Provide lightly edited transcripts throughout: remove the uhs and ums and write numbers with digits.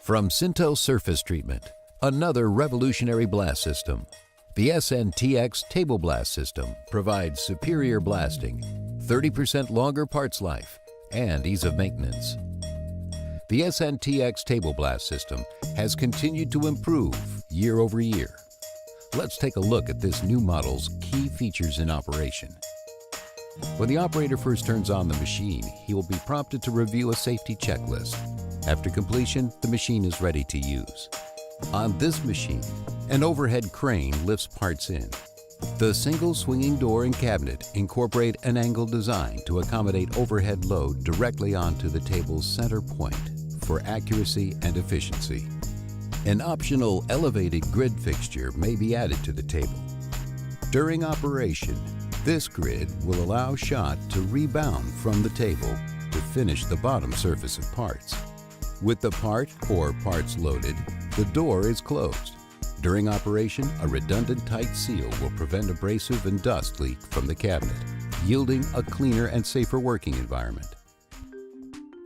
From Sinto Surface Treatment, another revolutionary blast system. The SNTX Table Blast System provides superior blasting, 30% longer parts life, and ease of maintenance. The SNTX Table Blast System has continued to improve year over year. Let's take a look at this new model's key features in operation. When the operator first turns on the machine, he will be prompted to review a safety checklist. After completion, the machine is ready to use. On this machine, an overhead crane lifts parts in. The single swinging door and cabinet incorporate an angle design to accommodate overhead load directly onto the table's center point for accuracy and efficiency. An optional elevated grid fixture may be added to the table. During operation, this grid will allow shot to rebound from the table to finish the bottom surface of parts. With the part or parts loaded, the door is closed. During operation, a redundant tight seal will prevent abrasive and dust leak from the cabinet, yielding a cleaner and safer working environment.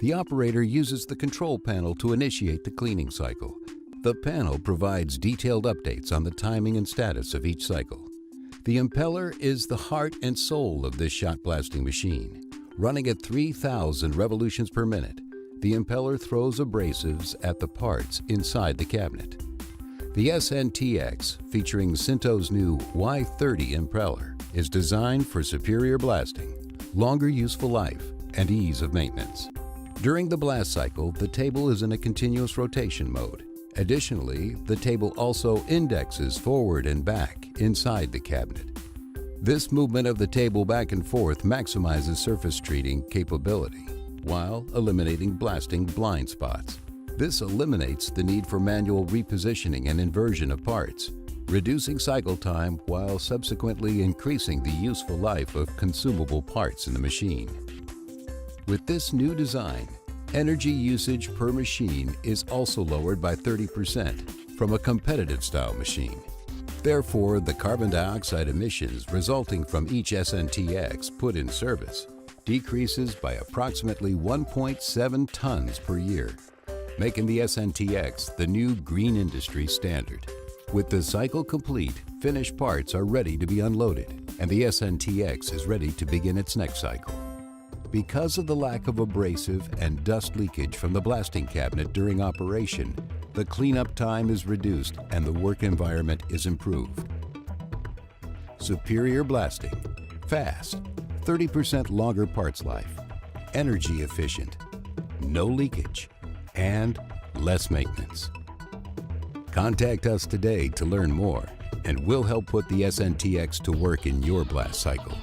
The operator uses the control panel to initiate the cleaning cycle. The panel provides detailed updates on the timing and status of each cycle. The impeller is the heart and soul of this shot blasting machine. Running at 3,000 revolutions per minute, the impeller throws abrasives at the parts inside the cabinet. The SNTX, featuring Sinto's new Y30 impeller, is designed for superior blasting, longer useful life, and ease of maintenance. During the blast cycle, the table is in a continuous rotation mode. Additionally, the table also indexes forward and back inside the cabinet. This movement of the table back and forth maximizes surface treating capability, while eliminating blasting blind spots. This eliminates the need for manual repositioning and inversion of parts, reducing cycle time while subsequently increasing the useful life of consumable parts in the machine. With this new design, energy usage per machine is also lowered by 30% from a competitive style machine. Therefore, the carbon dioxide emissions resulting from each SNTX put in service decreases by approximately 1.7 tons per year, making the SNTX the new green industry standard. With the cycle complete, finished parts are ready to be unloaded, and the SNTX is ready to begin its next cycle. Because of the lack of abrasive and dust leakage from the blasting cabinet during operation, the cleanup time is reduced and the work environment is improved. Superior blasting, fast, 30% longer parts life, energy efficient, no leakage, and less maintenance. Contact us today to learn more, and we'll help put the SNTX to work in your blast cycle.